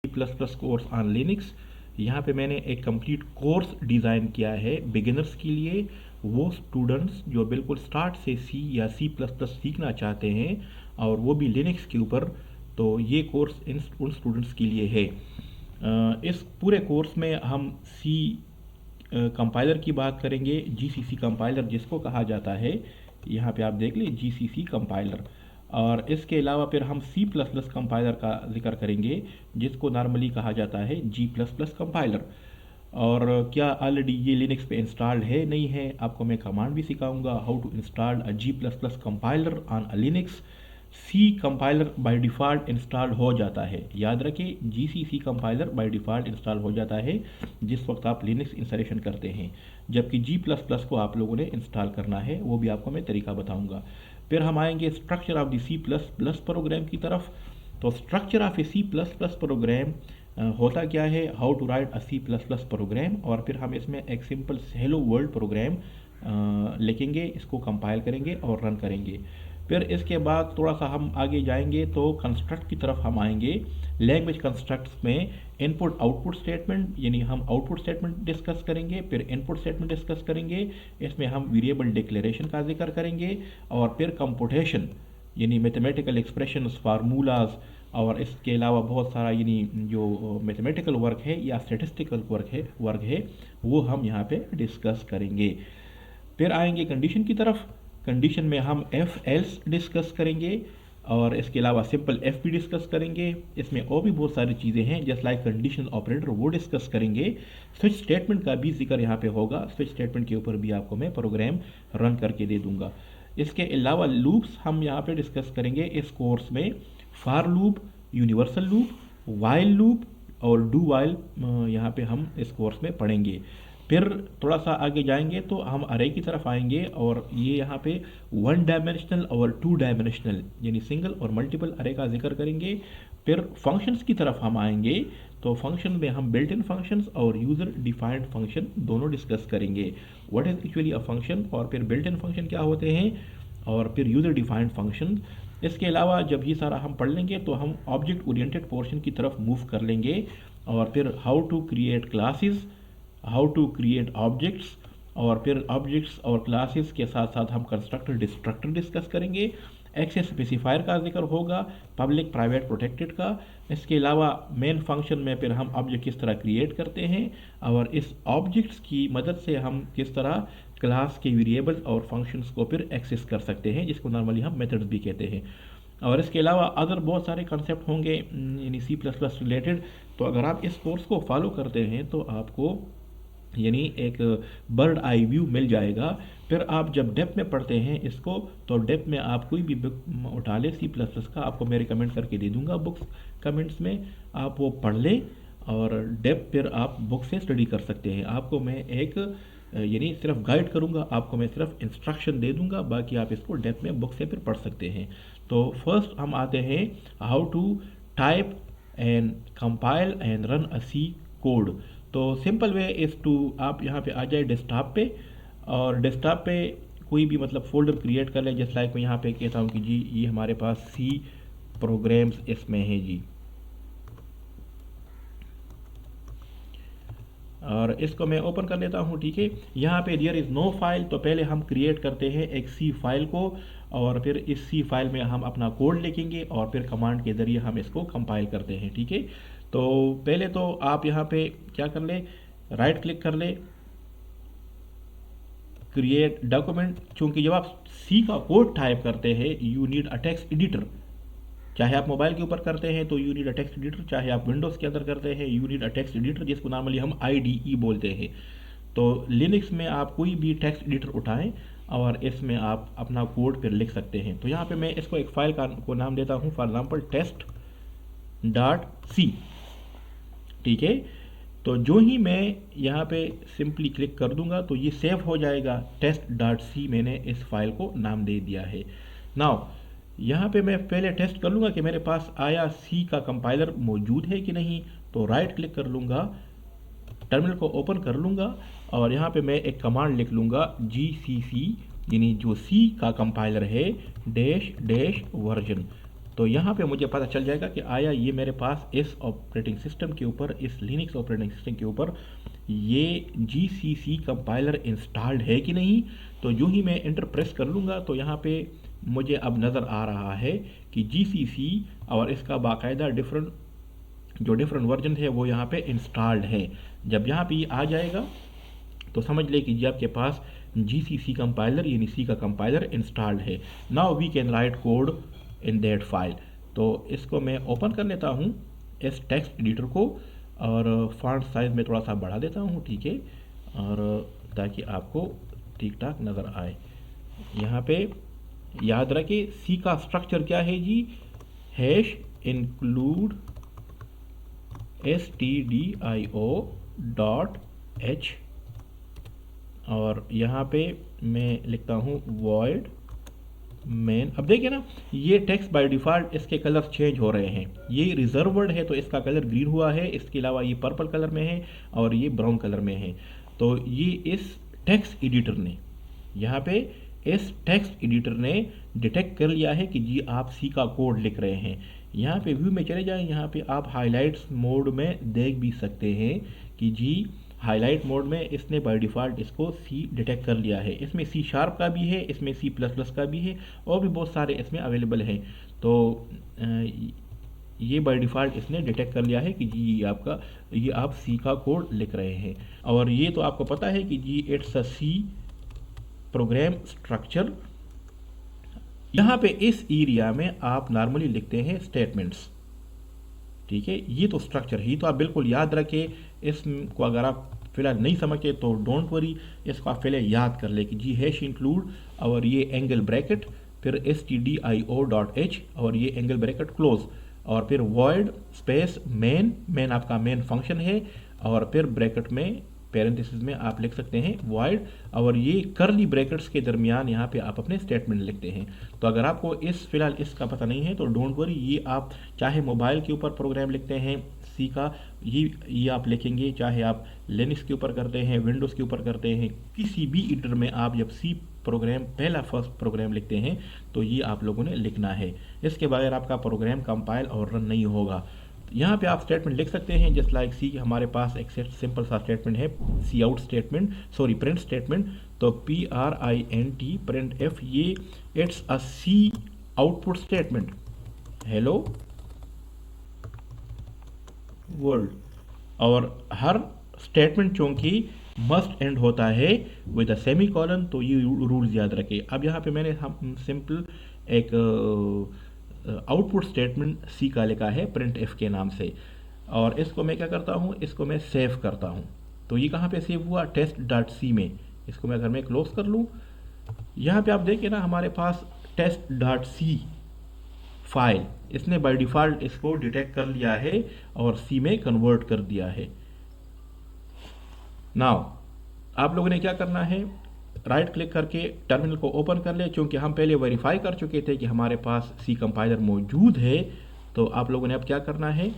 C++ course on Linux. यहाँ पे मैंने एक कंप्लीट कोर्स डिज़ाइन किया है बिगिनर्स के लिए, वो स्टूडेंट्स जो बिल्कुल स्टार्ट से सी या C++ सीखना चाहते हैं और वो भी लिनक्स के ऊपर, तो ये कोर्स उन स्टूडेंट्स के लिए है। इस पूरे कोर्स में हम सी कंपाइलर की बात करेंगे, GCC कंपाइलर जिसको कहा जाता है, यहाँ पे आप देख लीजिए GCC कंपाइलर। और इसके अलावा फिर हम C++ कंपाइलर का जिक्र करेंगे जिसको नॉर्मली कहा जाता है G++ कंपाइलर। और क्या ऑलरेडी ये लिनक्स पे इंस्टॉल्ड है नहीं है, आपको मैं कमांड भी सिखाऊंगा how to install a G++ compiler on a Linux. C compiler by default install हो जाता है, याद रखिए GCC compiler by default install हो जाता है जिस वक्त आप लिनक्स इंस्टॉलेशन करते हैं, जबकि G++ को आप लोगों ने इंस्टॉल करना है, वो भी आपको मैं तरीका बताऊंगा। फिर हम आएंगे structure of the C++ program की तरफ। तो structure of a C++ program होता क्या है, how to write a C++ program, और फिर हम इसमें एक सिंपल हेलो वर्ल्ड प्रोग्राम लिखेंगे, इसको कंपाइल करेंगे और रन करेंगे। फिर इसके बाद थोड़ा सा हम आगे जाएंगे तो कंस्ट्रक्ट की तरफ हम आएंगे। लैंग्वेज कंस्ट्रक्ट्स में इनपुट आउटपुट स्टेटमेंट, यानी हम आउटपुट स्टेटमेंट डिस्कस करेंगे, फिर इनपुट स्टेटमेंट डिस्कस करेंगे, इसमें हम वेरिएबल डिक्लेरेशन का जिक्र करेंगे, और फिर कंप्यूटेशन यानी मैथमेटिकल एक्सप्रेशंस, फार्मूलाज, और इसके अलावा बहुत सारा यानी जो मैथमेटिकल वर्क है या स्टेटिस्टिकल वर्क है वो हम यहाँ पे डिस्कस करेंगे। फिर आएंगे कंडीशन की तरफ। कंडीशन में हम एफ एल्स डिस्कस करेंगे और इसके अलावा सिंपल एफ भी डिस्कस करेंगे। इसमें और भी बहुत सारी चीज़ें हैं जस्ट लाइक कंडीशन ऑपरेटर, वो डिस्कस करेंगे। स्विच स्टेटमेंट का भी जिक्र यहाँ पे होगा, स्विच स्टेटमेंट के ऊपर भी आपको मैं प्रोग्राम रन करके दे दूंगा। इसके अलावा लूप्स हम यहाँ पे डिस्कस करेंगे इस कोर्स में। For loop, universal loop, while loop और डू वाइल यहाँ पे हम इस कोर्स में पढ़ेंगे। फिर थोड़ा सा आगे जाएंगे तो हम अरे की तरफ आएंगे, और ये यहाँ पे 1 डायमेंशनल और 2 डायमेंशनल यानी सिंगल और मल्टीपल अरे का जिक्र करेंगे। फिर फंक्शंस की तरफ हम आएंगे, तो फंक्शन में हम बिल्ट इन फंक्शंस और यूज़र डिफाइंड फंक्शन दोनों डिस्कस करेंगे। What is actually a function, और फिर बिल्ट इन फंक्शन क्या होते हैं, और फिर यूज़र डिफाइंड फंक्शन। इसके अलावा जब ये सारा हम पढ़ लेंगे तो हम ऑब्जेक्ट ओरिएंटेड पोर्शन की तरफ मूव कर लेंगे, और फिर how to create classes, how to create objects, और फिर ऑब्जेक्ट्स और क्लासेस के साथ साथ हम कंस्ट्रक्टर डिस्ट्रक्टर डिस्कस करेंगे। एक्सेस स्पेसिफायर का जिक्र होगा, पब्लिक प्राइवेट प्रोटेक्टेड का। इसके अलावा मेन फंक्शन में फिर हम ऑब्जेक्ट किस तरह क्रिएट करते हैं, और इस ऑब्जेक्ट्स की मदद से हम किस तरह क्लास के वेरिएबल्स और फंक्शंस को फिर एक्सेस कर सकते हैं, जिसको नॉर्मली हम मेथड्स भी कहते हैं। और इसके अलावा अदर बहुत सारे कंसेप्ट होंगे यानी C++ रिलेटेड। तो अगर आप इस कोर्स को फॉलो करते हैं तो आपको यानी एक बर्ड आई व्यू मिल जाएगा। फिर आप जब डेप्थ में पढ़ते हैं इसको, तो डेप्थ में आप कोई भी बुक उठा ले C++ का, आपको मैं रिकमेंड करके दे दूंगा बुक्स कमेंट्स में, आप वो पढ़ लें और डेप्थ फिर आप बुक से स्टडी कर सकते हैं। आपको मैं एक यानी सिर्फ गाइड करूंगा, आपको मैं सिर्फ इंस्ट्रक्शन दे दूंगा, बाकी आप इसको डेप्थ में बुक से फिर पढ़ सकते हैं। तो फर्स्ट हम आते हैं how to type and compile and run a C code. तो सिंपल वे इज़ टू, आप यहाँ पे आ जाए डेस्कटॉप पे, और डेस्कटॉप पे कोई भी मतलब फोल्डर क्रिएट कर ले, जैसे लाइक मैं यहाँ पे कहता हूँ कि जी ये हमारे पास सी प्रोग्राम्स इसमें है जी, और इसको मैं ओपन कर लेता हूँ। ठीक है, यहाँ पे देयर इज़ नो फाइल, तो पहले हम क्रिएट करते हैं एक सी फाइल को, और फिर इस सी फाइल में हम अपना कोड लिखेंगे और फिर कमांड के ज़रिए हम इसको कंपाइल करते हैं। ठीक है, तो पहले तो आप यहाँ पे क्या कर ले, राइट क्लिक कर ले, क्रिएट डॉक्यूमेंट। चूँकि जब आप सी का कोड टाइप करते हैं you need a text editor, चाहे आप मोबाइल के ऊपर करते हैं तो you need a text editor, चाहे आप विंडोज़ के अंदर करते हैं you need a text editor, जिसको नॉर्मली हम IDE बोलते हैं। तो लिनक्स में आप कोई भी टेक्स्ट एडिटर उठाएं और इसमें आप अपना कोड फिर लिख सकते हैं। तो यहाँ पे मैं इसको एक फाइल को नाम देता हूँ, फॉर एग्जाम्पल test.c। ठीक है, तो जो ही मैं यहाँ पे सिंपली क्लिक कर दूंगा तो ये सेव हो जाएगा, test.c मैंने इस फाइल को नाम दे दिया है। नाउ यहाँ पे मैं पहले टेस्ट कर लूँगा कि मेरे पास आया सी का कंपाइलर मौजूद है कि नहीं। तो राइट क्लिक कर लूँगा, टर्मिनल को ओपन कर लूँगा, और यहाँ पे मैं एक कमांड लिख लूँगा GCC, यानी जो सी का कंपाइलर है डैश डैश वर्जन। तो यहाँ पे मुझे पता चल जाएगा कि आया ये मेरे पास इस ऑपरेटिंग सिस्टम के ऊपर, इस लिनक्स ऑपरेटिंग सिस्टम के ऊपर ये GCC कंपाइलर इंस्टॉल्ड है कि नहीं। तो यूँ ही मैं एंटर प्रेस कर लूँगा तो यहाँ पे मुझे अब नज़र आ रहा है कि GCC और इसका बाकायदा डिफरेंट वर्जन है वो यहाँ पे इंस्टॉल्ड है। जब यहाँ पे ये आ जाएगा तो समझ ले कि जी आपके पास GCC कंपाइलर यानी C का कंपाइलर इंस्टॉल्ड है। Now we can write code in that file. तो इसको मैं ओपन कर लेता हूँ इस टेक्स्ट एडिटर को और फॉन्ट साइज में थोड़ा सा बढ़ा देता हूँ, ठीक है, और ताकि आपको ठीक ठाक नज़र आए। यहाँ पे याद रखें C का स्ट्रक्चर क्या है जी, हैश इंक्लूड stdio.h और यहाँ पे मैं लिखता हूँ void मेन। अब देखिए ना ये टेक्स्ट बाय डिफ़ॉल्ट इसके कलर चेंज हो रहे हैं। ये रिजर्वड है तो इसका कलर ग्रीन हुआ है, इसके अलावा ये पर्पल कलर में है और ये ब्राउन कलर में है। तो ये इस टेक्स्ट एडिटर ने यहाँ पे इस टेक्स्ट एडिटर ने डिटेक्ट कर लिया है कि जी आप सी का कोड लिख रहे हैं। यहाँ पे व्यू में चले जाएं, यहाँ पे आप हाइलाइट्स मोड में देख भी सकते हैं कि जी हाईलाइट मोड में इसने बाय डिफ़ॉल्ट इसको सी डिटेक्ट कर लिया है। इसमें सी शार्प का भी है, इसमें C++ का भी है और भी बहुत सारे इसमें अवेलेबल हैं। तो ये बाय डिफ़ॉल्ट इसने डिटेक्ट कर लिया है कि जी ये आप सी का कोड लिख रहे हैं। और ये तो आपको पता है कि जी it's a C program structure. यहाँ पे इस एरिया में आप नॉर्मली लिखते हैं स्टेटमेंट्स, ठीक है। ये तो स्ट्रक्चर ही तो आप बिल्कुल याद रखें। इसको अगर आप फिलहाल नहीं समझते तो डोंट वरी, इसको आप पहले याद कर ले कि जी हैश इंक्लूड और ये एंगल ब्रैकेट, फिर stdio.h और ये एंगल ब्रैकेट क्लोज और फिर void स्पेस मेन आपका मेन फंक्शन है और फिर ब्रैकेट में पैरेंथेसिस में आप लिख सकते हैं void और ये करली ब्रैकेट्स के दरमियान यहाँ पे आप अपने स्टेटमेंट लिखते हैं। तो अगर आपको फिलहाल इसका पता नहीं है तो डोंट वरी, ये आप चाहे मोबाइल के ऊपर प्रोग्राम लिखते हैं सी का, ये आप लिखेंगे, चाहे आप लिनक्स के ऊपर करते हैं, विंडोज़ के ऊपर करते हैं, किसी भी एडिटर में आप जब सी प्रोग्राम फर्स्ट प्रोग्राम लिखते हैं तो ये आप लोगों ने लिखना है। इसके बगैर आपका प्रोग्राम कंपाइल और रन नहीं होगा। यहाँ पे आप स्टेटमेंट लिख सकते हैं जस्ट लाइक सी। हमारे पास एक सिंपल सा स्टेटमेंट है C out statement, sorry print statement. तो PRINT प्रिंट एफ, ये it's a C output statement, hello world. और हर स्टेटमेंट चूंकि मस्ट एंड होता है विद अ सेमी कॉलन, तो ये रूल्स याद रखें। अब यहाँ पे मैंने हम सिंपल एक आउटपुट स्टेटमेंट सी का लिखा है प्रिंट एफ के नाम से और इसको मैं क्या करता हूँ, इसको मैं सेव करता हूँ। तो ये कहाँ पे सेव हुआ, test.c में। इसको मैं अगर मैं क्लोज कर लूँ, यहाँ पे आप देखिए ना हमारे पास test.c फाइल इसने बाय डिफ़ॉल्ट इसको डिटेक्ट कर लिया है और सी में कन्वर्ट कर दिया है। नाउ आप लोगों ने क्या करना है, राइट क्लिक करके टर्मिनल को ओपन कर ले। क्योंकि हम पहले वेरीफाई कर चुके थे कि हमारे पास सी कंपाइलर मौजूद है, तो आप लोगों ने अब क्या करना है,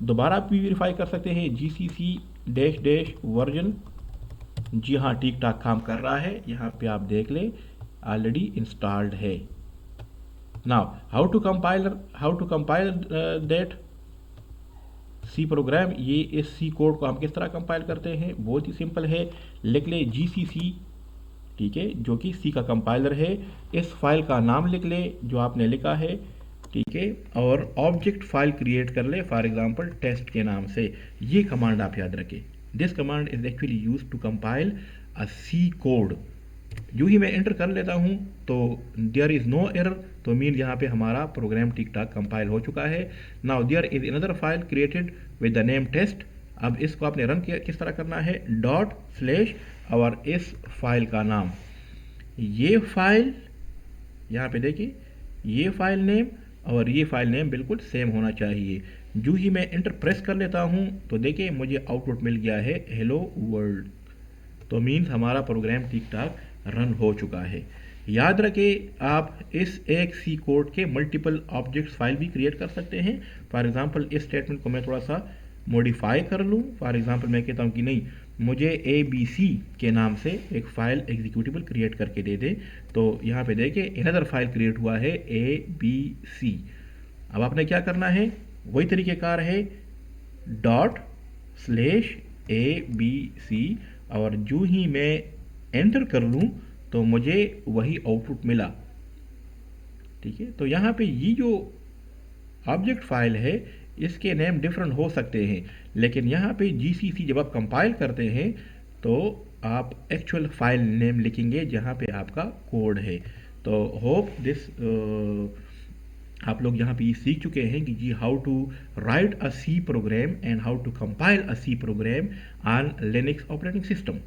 दोबारा भी वेरीफाई कर सकते हैं GCC वर्जन। जी हाँ, ठीक ठाक काम कर रहा है, यहाँ पे आप देख ले ऑलरेडी इंस्टॉल्ड है। Now how to compile that C program. ये इस सी कोड को हम किस तरह कंपाइल करते हैं, बहुत ही सिंपल है। लिख ले GCC, ठीक है, जो कि सी का कंपाइलर है। इस फाइल का नाम लिख ले जो आपने लिखा है, ठीक है, और ऑब्जेक्ट फाइल क्रिएट कर ले, फॉर एग्जांपल टेस्ट के नाम से। ये कमांड आप याद रखें, this command is actually used to compile a C code. यूँ ही मैं एंटर कर लेता हूँ तो देयर इज़ नो एरर, तो मीन यहाँ पे हमारा प्रोग्राम ठीक ठाक कंपाइल हो चुका है। Now there is another file created with the name test. अब इसको आपने रन किस तरह करना है, ./ और इस फाइल का नाम, ये फाइल यहाँ पे देखिए, ये फाइल नेम और ये फाइल नेम बिल्कुल सेम होना चाहिए। जो ही मैं एंटर प्रेस कर लेता हूँ तो देखिए मुझे आउटपुट मिल गया है हेलो वर्ल्ड। तो मीन्स हमारा प्रोग्राम ठीक ठाक रन हो चुका है। याद रखें आप इस एक सी कोड के मल्टीपल ऑब्जेक्ट्स फाइल भी क्रिएट कर सकते हैं। फॉर एग्जांपल इस स्टेटमेंट को मैं थोड़ा सा मॉडिफाई कर लूँ। फॉर एग्जांपल मैं कहता हूँ कि नहीं, मुझे ABC के नाम से एक फ़ाइल एग्जीक्यूटिबल क्रिएट करके दे दे। तो यहाँ पे देखिए अनदर फाइल क्रिएट हुआ है ABC। अब आपने क्या करना है, वही तरीक़ेकार है, ./ABC, और जो ही मैं एंटर कर लूँ तो मुझे वही आउटपुट मिला। ठीक है, तो यहाँ पे ये जो ऑब्जेक्ट फाइल है इसके नेम डिफरेंट हो सकते हैं, लेकिन यहाँ पे जीसीसी जब आप कंपाइल करते हैं तो आप एक्चुअल फाइल नेम लिखेंगे जहाँ पे आपका कोड है। तो होप दिस आप लोग यहाँ पे ये सीख चुके हैं कि जी how to write a C program and how to compile a C program on Linux operating system.